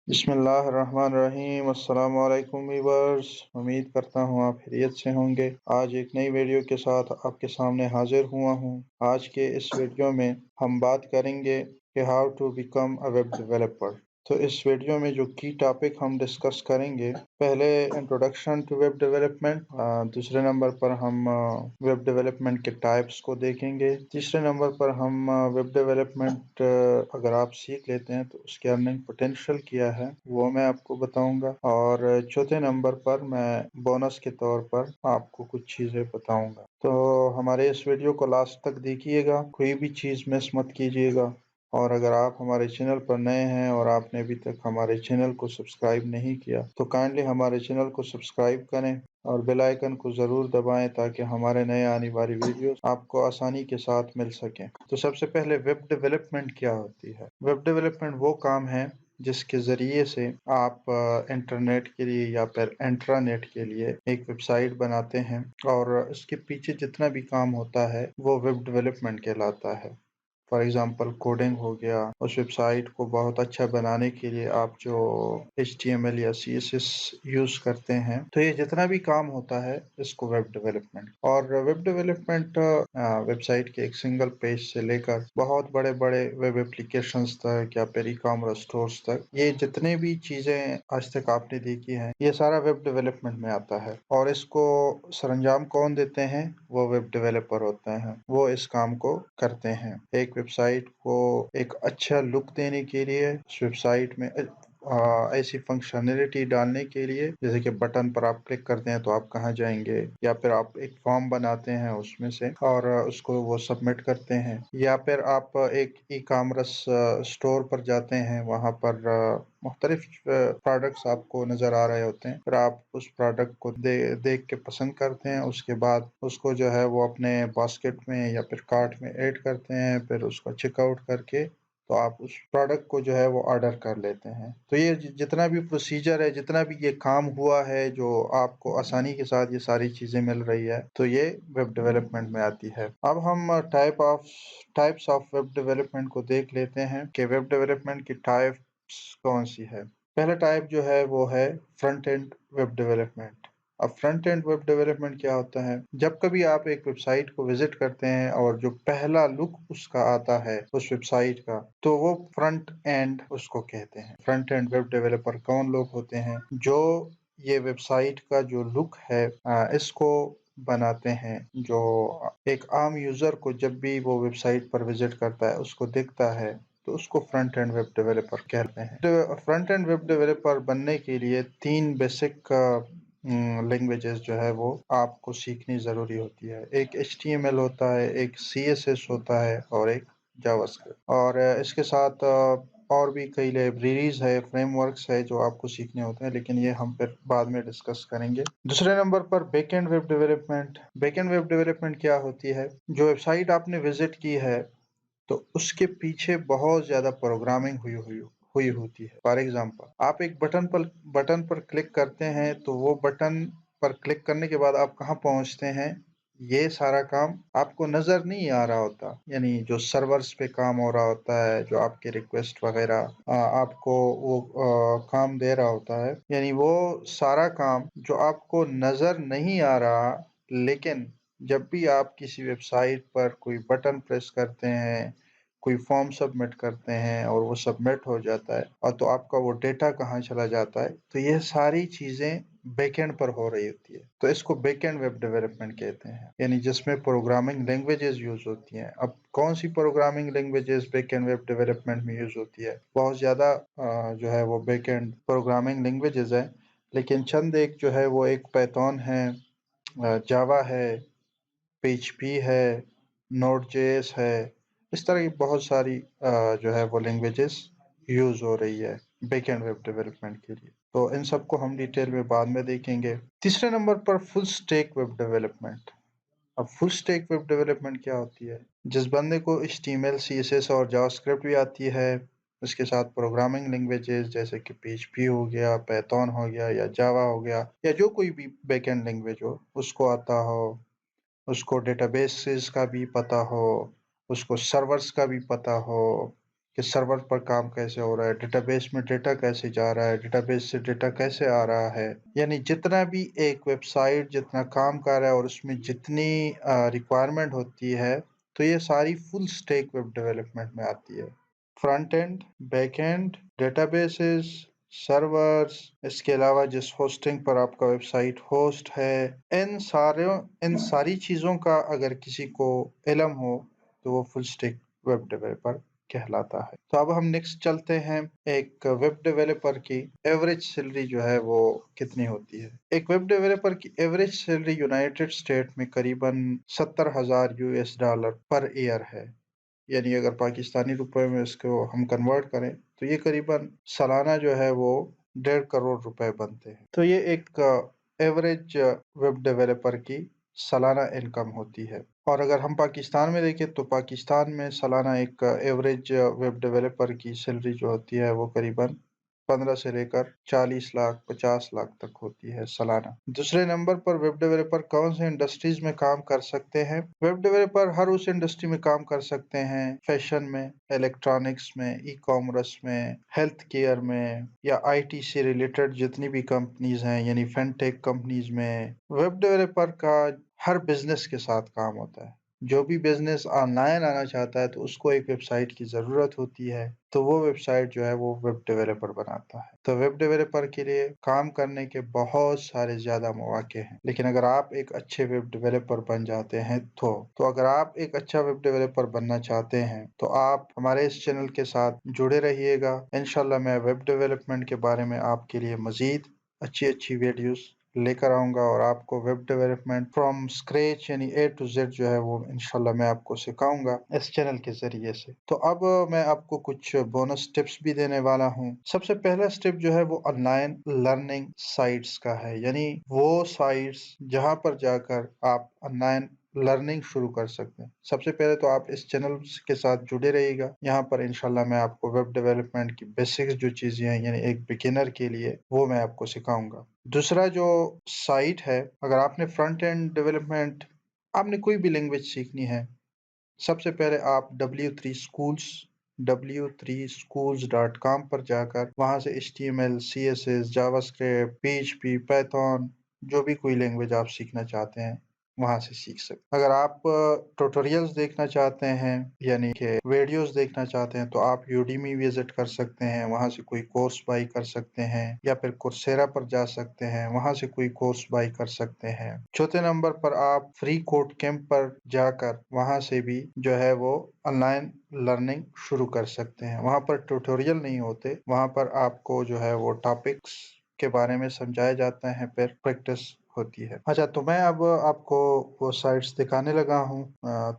बिस्मिल्लाहिर्रहमानिर्रहीम अस्सलामु अलैकुम वीवर्स। उम्मीद करता हूँ आप खैरियत से होंगे। आज एक नई वीडियो के साथ आपके सामने हाजिर हुआ हूँ। आज के इस वीडियो में हम बात करेंगे कि how to become a web developer. तो इस वीडियो में जो की टॉपिक हम डिस्कस करेंगे, पहले इंट्रोडक्शन टू वेब डेवलपमेंट, दूसरे नंबर पर हम वेब डेवलपमेंट के टाइप्स को देखेंगे, तीसरे नंबर पर हम वेब डेवलपमेंट अगर आप सीख लेते हैं तो उसके अर्निंग पोटेंशियल क्या है वो मैं आपको बताऊंगा, और चौथे नंबर पर मैं बोनस के तौर पर आपको कुछ चीज़ें बताऊंगा। तो हमारे इस वीडियो को लास्ट तक देखिएगा, कोई भी चीज़ मिस मत कीजिएगा। और अगर आप हमारे चैनल पर नए हैं और आपने अभी तक हमारे चैनल को सब्सक्राइब नहीं किया तो काइंडली हमारे चैनल को सब्सक्राइब करें और बेल आइकन को ज़रूर दबाएं ताकि हमारे नए आने वाली वीडियोस आपको आसानी के साथ मिल सकें। तो सबसे पहले वेब डेवलपमेंट क्या होती है? वेब डेवलपमेंट वो काम है जिसके ज़रिए से आप इंटरनेट के लिए या फिर इंट्रानेट के लिए एक वेबसाइट बनाते हैं, और इसके पीछे जितना भी काम होता है वो वेब डेवलपमेंट कहलाता है। फॉर एग्ज़ाम्पल कोडिंग हो गया, उस वेबसाइट को बहुत अच्छा बनाने के लिए आप जो HTML या CSS यूज़ करते हैं, तो ये जितना भी काम होता है इसको वेब डेवलपमेंट। और वेब डेवलपमेंट वेबसाइट के एक सिंगल पेज से लेकर बहुत बड़े बड़े वेब एप्लीकेशंस तक या फिर ई-कॉमर्स स्टोर्स तक, ये जितने भी चीज़ें आज तक आपने देखी हैं ये सारा वेब डेवलपमेंट में आता है। और इसको सरंजाम कौन देते हैं? वो वेब डेवलपर होते हैं, वो इस काम को करते हैं। एक वेबसाइट को एक अच्छा लुक देने के लिए, उस वेबसाइट में ऐसी फंक्शनैलिटी डालने के लिए, जैसे कि बटन पर आप क्लिक करते हैं तो आप कहाँ जाएंगे, या फिर आप एक फॉर्म बनाते हैं उसमें से और उसको वो सबमिट करते हैं, या फिर आप एक ई-कॉमर्स स्टोर पर जाते हैं, वहाँ पर मुख्तलिफ प्रोडक्ट्स आपको नज़र आ रहे होते हैं, फिर आप उस प्रोडक्ट को देख के पसंद करते हैं, उसके बाद उसको जो है वो अपने बास्केट में या फिर कार्ट में ऐड करते हैं, फिर उसको चेकआउट करके तो आप उस प्रोडक्ट को जो है वो ऑर्डर कर लेते हैं। तो ये जितना भी प्रोसीजर है, जितना भी ये काम हुआ है, जो आपको आसानी के साथ ये सारी चीज़ें मिल रही है, तो ये वेब डेवलपमेंट में आती है। अब हम टाइप्स ऑफ वेब डेवलपमेंट को देख लेते हैं कि वेब डेवलपमेंट की टाइप्स कौन सी है। पहला टाइप जो है वो है फ्रंट एंड वेब डेवलपमेंट। अब फ्रंट एंड वेब डेवलपमेंट क्या होता है? जब कभी आप एक वेबसाइट को विजिट करते हैं और जो पहला लुक उसका आता है उस वेबसाइट का, तो वो फ्रंट एंड उसको कहते हैं। फ्रंट एंड वेब डेवलपर कौन लोग होते हैं? जो ये वेबसाइट का जो लुक है इसको बनाते हैं। जो एक आम यूजर को जब भी वो वेबसाइट पर विजिट करता है उसको दिखता है, तो उसको फ्रंट एंड वेब डेवलपर कहते हैं। तो फ्रंट एंड वेब डेवलपर बनने के लिए 3 बेसिक लैंग्वेजेस जो है वो आपको सीखनी ज़रूरी होती है। एक HTML होता है, एक CSS होता है और एक जावास्क्रिप्ट। और इसके साथ और भी कई लाइब्रेरीज है, फ्रेमवर्क्स है जो आपको सीखने होते हैं, लेकिन ये हम फिर बाद में डिस्कस करेंगे। दूसरे नंबर पर backend web development. Backend web development क्या होती है? जो वेबसाइट आपने विजिट की है तो उसके पीछे बहुत ज़्यादा प्रोग्रामिंग हुई होती है। फॉर एग्ज़ाम्पल आप एक बटन पर क्लिक करते हैं, तो वो बटन पर क्लिक करने के बाद आप कहाँ पहुँचते हैं, ये सारा काम आपको नज़र नहीं आ रहा होता। यानी जो सर्वर्स पे काम हो रहा होता है, जो आपके रिक्वेस्ट वग़ैरह आपको वो काम दे रहा होता है, यानी वो सारा काम जो आपको नज़र नहीं आ रहा, लेकिन जब भी आप किसी वेबसाइट पर कोई बटन प्रेस करते हैं, कोई फॉर्म सबमिट करते हैं और वो सबमिट हो जाता है, और तो आपका वो डेटा कहाँ चला जाता है, तो ये सारी चीज़ें बैकएंड पर हो रही होती है। तो इसको बैकएंड वेब डेवलपमेंट कहते हैं, यानी जिसमें प्रोग्रामिंग लैंग्वेजेस यूज़ होती हैं। अब कौन सी programming languages backend web development में यूज़ होती है? बहुत ज़्यादा जो है वो बैकएंड प्रोग्रामिंग लैंग्वेजेस हैं, लेकिन चंद एक जो है वो एक पाइथन है, जावा है, PHP है, नोड.js है। इस तरह की बहुत सारी जो है वो लैंग्वेजेस यूज़ हो रही है बैकएंड वेब डेवलपमेंट के लिए। तो इन सबको हम डिटेल में बाद में देखेंगे। तीसरे नंबर पर फुल स्टैक वेब डेवलपमेंट। अब फुल स्टैक वेब डेवलपमेंट क्या होती है? जिस बंदे को HTML, CSS और जावास्क्रिप्ट भी आती है, उसके साथ प्रोग्रामिंग लैंग्वेजेस जैसे कि PHP हो गया, पाइथन हो गया या जावा हो गया, या जो कोई भी बैकएंड लैंग्वेज हो उसको आता हो, उसको डेटाबेसेस का भी पता हो, उसको सर्वर्स का भी पता हो, कि सर्वर पर काम कैसे हो रहा है, डेटाबेस में डेटा कैसे जा रहा है, डेटाबेस से डेटा कैसे आ रहा है। यानी जितना भी एक वेबसाइट जितना काम कर रहा है और उसमें जितनी रिक्वायरमेंट होती है, तो ये सारी फुल स्टैक वेब डेवलपमेंट में आती है। Front end, back and, databases, servers, इसके अलावा जिस होस्टिंग पर आपका वेबसाइट होस्ट है, इन सारी चीज़ों का अगर किसी को इल्म हो तो वो फुल स्टैक वेब डेवलपर कहलाता है। तो अब हम नेक्स्ट चलते हैं, एक वेब डेवलपर की एवरेज सैलरी जो है वो कितनी होती है। एक वेब डेवलपर की एवरेज सैलरी यूनाइटेड स्टेट में करीबन 70,000 यूएस डॉलर पर ईयर है। यानी अगर पाकिस्तानी रुपए में इसको हम कन्वर्ट करें तो ये करीबन सालाना जो है वो 1.5 करोड़ रुपए बनते हैं। तो ये एक एवरेज वेब डेवलपर की सालाना इनकम होती है। और अगर हम पाकिस्तान में देखें तो पाकिस्तान में सालाना एक एवरेज वेब डेवलपर की सैलरी जो होती है वो करीबन 15 से लेकर 40 लाख 50 लाख तक होती है सालाना। दूसरे नंबर पर वेब डेवलपर कौन से इंडस्ट्रीज में काम कर सकते हैं। वेब डेवलपर हर उस इंडस्ट्री में काम कर सकते हैं, फैशन में, इलेक्ट्रॉनिक्स में, ई कॉमर्स में, हेल्थ केयर में, या आईटी से रिलेटेड जितनी भी कंपनीज हैं यानी फिनटेक कंपनीज में। वेब डेवलपर का हर बिजनेस के साथ काम होता है। जो भी बिजनेस ऑनलाइन आना चाहता है तो उसको एक वेबसाइट की ज़रूरत होती है, तो वो वेबसाइट जो है वो वेब डेवलपर बनाता है। तो वेब डेवलपर के लिए काम करने के बहुत सारे ज़्यादा मौके हैं, लेकिन अगर आप एक अच्छे वेब डेवलपर बन जाते हैं तो अगर आप एक अच्छा वेब डेवलपर बनना चाहते हैं तो आप हमारे इस चैनल के साथ जुड़े रहिएगा। इंशाल्लाह मैं वेब डेवलपमेंट के बारे में आपके लिए मज़ीद अच्छी वीडियोस लेकर आऊँगा और आपको वेब डेवलपमेंट फ्रॉम स्क्रैच यानी ए टू जेड जो है वो इंशाल्लाह मैं आपको सिखाऊंगा इस चैनल के ज़रिए से। तो अब मैं आपको कुछ बोनस टिप्स भी देने वाला हूँ। सबसे पहला स्टेप जो है वो ऑनलाइन लर्निंग साइट्स का है, यानी वो साइट्स जहाँ पर जाकर आप ऑनलाइन लर्निंग शुरू कर सकते हैं। सबसे पहले तो आप इस चैनल के साथ जुड़े रहिएगा। यहाँ पर इंशाल्लाह मैं आपको वेब डेवलपमेंट की बेसिक्स जो चीज़ें हैं यानी एक बिगिनर के लिए वो मैं आपको सिखाऊंगा। दूसरा जो साइट है, अगर आपने फ्रंट एंड डेवलपमेंट आपने कोई भी लैंग्वेज सीखनी है, सबसे पहले आप w3schools.com पर जाकर वहाँ से HTML, CSS, JavaScript, PHP, Python जो भी कोई लैंग्वेज आप सीखना चाहते हैं वहाँ से सीख सकते। अगर आप ट्यूटोरियल्स देखना चाहते हैं यानी कि वीडियोस देखना चाहते हैं तो आप यूडीमी विजिट कर सकते हैं, वहाँ से कोई कोर्स बाई कर सकते हैं, या फिर coursera पर जा सकते हैं, वहाँ से कोई कोर्स बाई कर सकते हैं। चौथे नंबर पर आप फ्री कोड कैंप पर जाकर वहाँ से भी जो है वो ऑनलाइन लर्निंग शुरू कर सकते हैं। वहाँ पर ट्यूटोरियल नहीं होते, वहाँ पर आपको जो है वो टॉपिक्स के बारे में समझाया जाता है, फिर प्रैक्टिस होती है। अच्छा, तो मैं अब आपको वो साइट्स दिखाने लगा हूँ।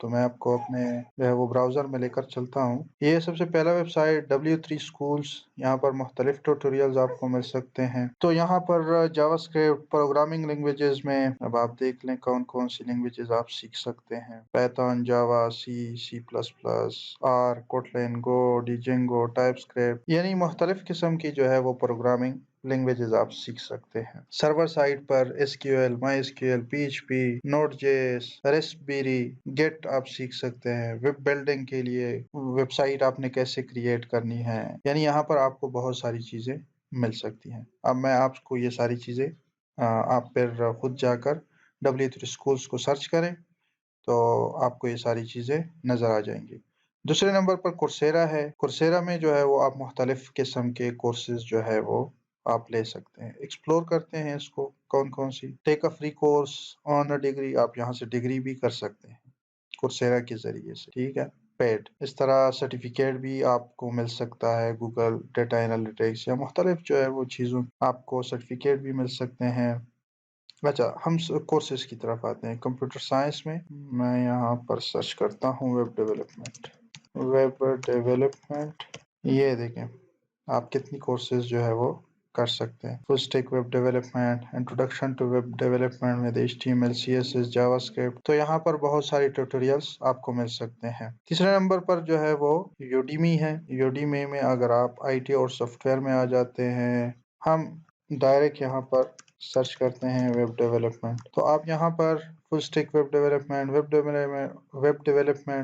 तो मैं आपको अपने जो है वो ब्राउज़र में लेकर चलता हूँ। ये सबसे पहला वेबसाइट W3 Schools, यहाँ पर मुख्तलिफ ट्यूटोरियल्स आपको मिल सकते हैं। तो यहाँ पर जावास्क्रिप्ट प्रोग्रामिंग लैंग्वेजेस में अब आप देख लें कौन कौन सी लैंग्वेजेस आप सीख सकते हैं। Python, Java, C plus plus, R, Kotlin, Go, Django, TypeScript यानी मुख्तलिफ किस्म की जो है वो प्रोग्रामिंग लैंग्वेजेस आप सीख सकते हैं। सर्वर साइड पर SQL, MySQL, PHP, Node.js, Raspberry, Git आप सीख सकते हैं। वेब बिल्डिंग के लिए वेबसाइट आपने कैसे क्रिएट करनी है, यानी यहाँ पर आपको बहुत सारी चीज़ें मिल सकती हैं। अब मैं आपको ये सारी चीज़ें आप फिर खुद जाकर W3 Schools को सर्च करें तो आपको ये सारी चीज़ें नज़र आ जाएंगी। दूसरे नंबर पर coursera है। coursera में जो है वो आप मुख्तलिफ किस्म के कोर्सेज जो है वो आप ले सकते हैं। एक्सप्लोर करते हैं इसको कौन-कौन सी। Take a free course, earn a degree, आप यहाँ से डिग्री भी कर सकते हैं coursera के ज़रिए से, ठीक है। पेड इस तरह सर्टिफिकेट भी आपको मिल सकता है, गूगल डेटा एनालिटिक्स या मुख्तलिफ जो है वो चीज़ों आपको सर्टिफिकेट भी मिल सकते हैं। अच्छा, हम कोर्सेज की तरफ आते हैं। कंप्यूटर साइंस में मैं यहाँ पर सर्च करता हूँ वेब डेवलपमेंट। ये देखें आप कितनी कोर्सेज जो है वो कर सकते हैं। Full stack web development, introduction to web development में HTML, CSS, जावास्क्रिप्ट, तो यहाँ पर बहुत सारी ट्यूटोरियल्स आपको मिल सकते हैं। तीसरे नंबर पर जो है वो यूडीमी है। यूडीमी में अगर आप IT और सॉफ्टवेयर में आ जाते हैं, हम डायरेक्ट यहाँ पर सर्च करते हैं वेब डेवलपमेंट, तो आप यहाँ पर full stack web development,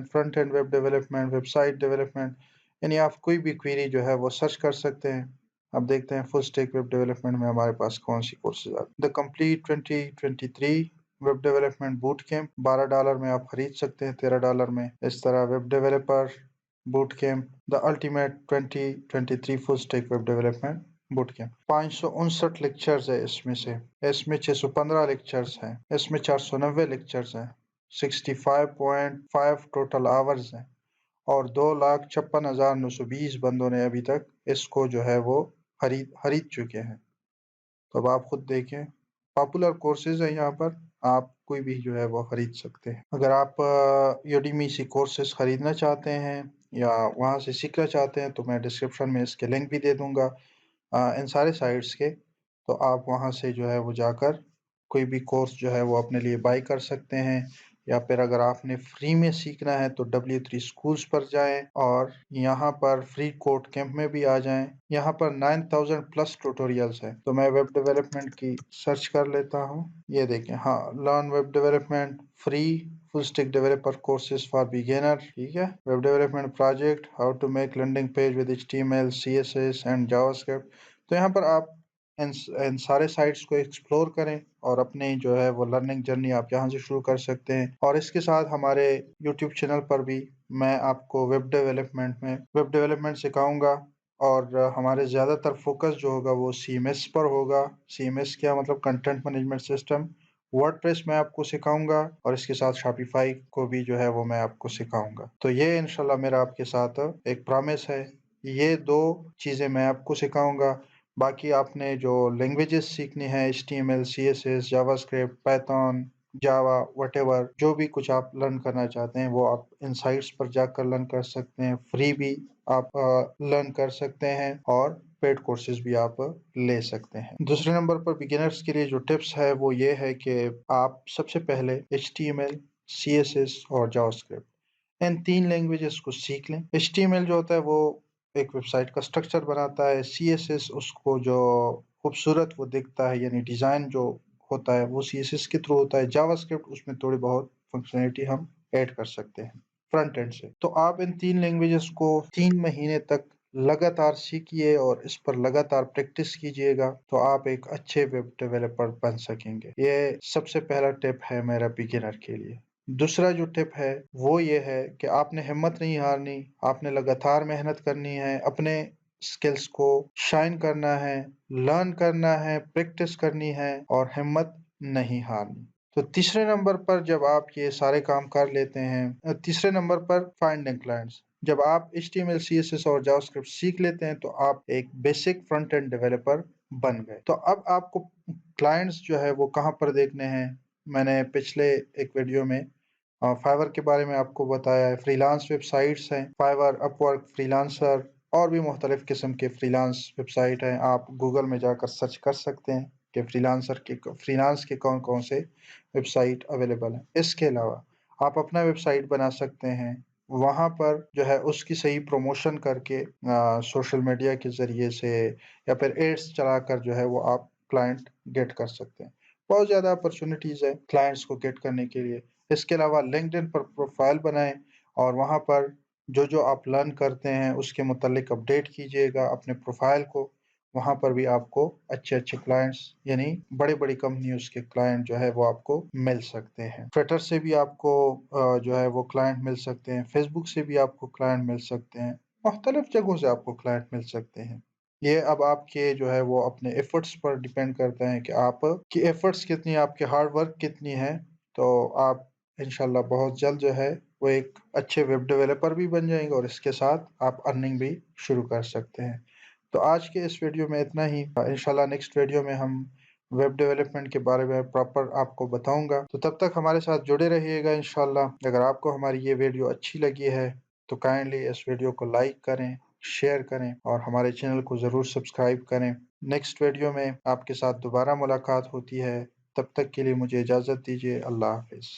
front end web development, website development, यानी आप कोई भी क्वेरी जो है वो सर्च कर सकते हैं। अब देखते हैं फुल स्टैक वेब डेवलपमेंट में हमारे पास कौन-सी कोर्सेज़ आती हैं। The complete 2023 web development boot camp $12 में आप खरीद सकते हैं, $13 में। इस तरह web developer boot camp, the ultimate 2023 full stack web development boot camp. 559 lectures है इसमें से। इसमें 615 लेक्चर्स हैं। इसमें 490 लेक्चर्स हैं। 65.5 टोटल आवर्स हैं। और 2,56,920 बंदों ने अभी तक इसको जो है वो खरीद चुके हैं। तो अब आप खुद देखें, पॉपुलर कोर्सेज हैं यहाँ पर, आप कोई भी जो है वो खरीद सकते हैं। अगर आप यूडेमी से कोर्सेज खरीदना चाहते हैं या वहाँ से सीखना चाहते हैं तो मैं डिस्क्रिप्शन में इसके लिंक भी दे दूँगा इन सारे साइट्स के। तो आप वहाँ से जो है वो जाकर कोई भी कोर्स जो है वो अपने लिए बाय कर सकते हैं, या फिर अगर आपने फ्री में सीखना है तो W3 स्कूल्स पर जाएं और यहाँ पर फ्री कोड कैंप में भी आ जाएं। यहाँ पर 9000 प्लस ट्यूटोरियल्स हैं। तो मैं वेब डेवलपमेंट की सर्च कर लेता हूँ। ये देखें, हाँ, learn web development free full stack developer courses for beginner, ठीक है। Web development project, how to make landing page with HTML, CSS and JavaScript. तो यहाँ पर आप इन सारे साइट्स को एक्सप्लोर करें और अपनी जो है वो लर्निंग जर्नी आप यहाँ से शुरू कर सकते हैं। और इसके साथ हमारे यूट्यूब चैनल पर भी मैं आपको वेब डेवलपमेंट सिखाऊंगा। और हमारे ज़्यादातर फोकस जो होगा वो CMS पर होगा। CMS क्या मतलब, कंटेंट मैनेजमेंट सिस्टम। वर्डप्रेस मैं आपको सिखाऊंगा और इसके साथ शॉपिफाई को भी जो है वो मैं आपको सिखाऊंगा। तो ये इंशाल्लाह मेरा आपके साथ एक प्रॉमिस है। ये दो चीज़ें मैं आपको सिखाऊंगा। बाकी आपने जो लैंग्वेजेस सीखनी है, HTML, CSS, जावास्क्रिप्ट, पाइथन, जावा, व्हाटएवर, जो भी कुछ आप लर्न करना चाहते हैं वो आप इन साइट्स पर जाकर लर्न कर सकते हैं। फ्री भी आप लर्न कर सकते हैं और पेड कोर्सेज भी आप ले सकते हैं। दूसरे नंबर पर बिगिनर्स के लिए जो टिप्स है वो ये है कि आप सबसे पहले HTML, CSS और जावास्क्रिप्ट इन 3 लैंग्वेजेस को सीख लें। HTML जो होता है वो एक वेबसाइट का स्ट्रक्चर बनाता है। CSS उसको जो खूबसूरत वो दिखता है, यानी डिज़ाइन जो होता है वो CSS के थ्रू होता है। जावास्क्रिप्ट उसमें थोड़ी बहुत फंक्शनैलिटी हम ऐड कर सकते हैं फ्रंट एंड से। तो आप इन 3 लैंग्वेजेस को 3 महीने तक लगातार सीखिए और इस पर लगातार प्रैक्टिस कीजिएगा तो आप एक अच्छे वेब डेवलपर बन सकेंगे। ये सबसे पहला टिप है मेरा बिगिनर के लिए। दूसरा जो टिप है वो ये है कि आपने हिम्मत नहीं हारनी, आपने लगातार मेहनत करनी है, अपने स्किल्स को शाइन करना है, लर्न करना है, प्रैक्टिस करनी है और हिम्मत नहीं हारनी। तो तीसरे नंबर पर जब आप ये सारे काम कर लेते हैं, तीसरे नंबर पर फाइंडिंग क्लाइंट्स। जब आप HTML, CSS और जावास्क्रिप्ट सीख लेते हैं तो आप एक बेसिक फ्रंट एंड डेवलपर बन गए। तो अब आपको क्लाइंट्स जो है वो कहाँ पर देखने हैं, मैंने पिछले एक वीडियो में फाइवर के बारे में आपको बताया है। फ्रीलांस वेबसाइट्स हैं, फाइवर, अपवर्क, फ्रीलांसर और भी मुख्तलिफ किस्म के फ्रीलांस वेबसाइट हैं। आप गूगल में जाकर सर्च कर सकते हैं कि फ्रीलांस के कौन कौन से वेबसाइट अवेलेबल हैं। इसके अलावा आप अपना वेबसाइट बना सकते हैं। वहाँ पर जो है उसकी सही प्रमोशन करके सोशल मीडिया के ज़रिए से या फिर एड्स चलाकर जो है वो आप क्लाइंट गेट कर सकते हैं। बहुत ज़्यादा अपॉर्चुनिटीज़ है क्लाइंट्स को गेट करने के लिए। इसके अलावा लिंक्डइन पर प्रोफाइल बनाएं और वहाँ पर जो आप लर्न करते हैं उसके मुतालिक अपडेट कीजिएगा अपने प्रोफाइल को। वहाँ पर भी आपको अच्छे-अच्छे क्लाइंट्स, यानी बड़ी-बड़ी कंपनियों के क्लाइंट जो है वो आपको मिल सकते हैं। ट्विटर से भी आपको जो है वो क्लाइंट मिल सकते हैं। फेसबुक से भी आपको क्लाइंट मिल सकते हैं। मुख्तलिफ जगहों से आपको क्लाइंट मिल सकते हैं। ये अब आपके जो है वो अपने एफर्ट्स पर डिपेंड करता है कि आप की एफर्ट्स कितनी, आपके हार्ड वर्क कितनी है। तो आप इंशाल्लाह बहुत जल्द जो है वो एक अच्छे वेब डेवलपर भी बन जाएंगे और इसके साथ आप अर्निंग भी शुरू कर सकते हैं। तो आज के इस वीडियो में इतना ही। इंशाल्लाह नेक्स्ट वीडियो में हम वेब डेवलपमेंट के बारे में प्रॉपर आपको बताऊंगा। तो तब तक हमारे साथ जुड़े रहिएगा इंशाल्लाह। अगर आपको हमारी ये वीडियो अच्छी लगी है तो काइंडली इस वीडियो को लाइक करें, शेयर करें और हमारे चैनल को ज़रूर सब्सक्राइब करें। नेक्स्ट वीडियो में आपके साथ दोबारा मुलाकात होती है। तब तक के लिए मुझे इजाज़त दीजिए। अल्लाह हाफ़िज़।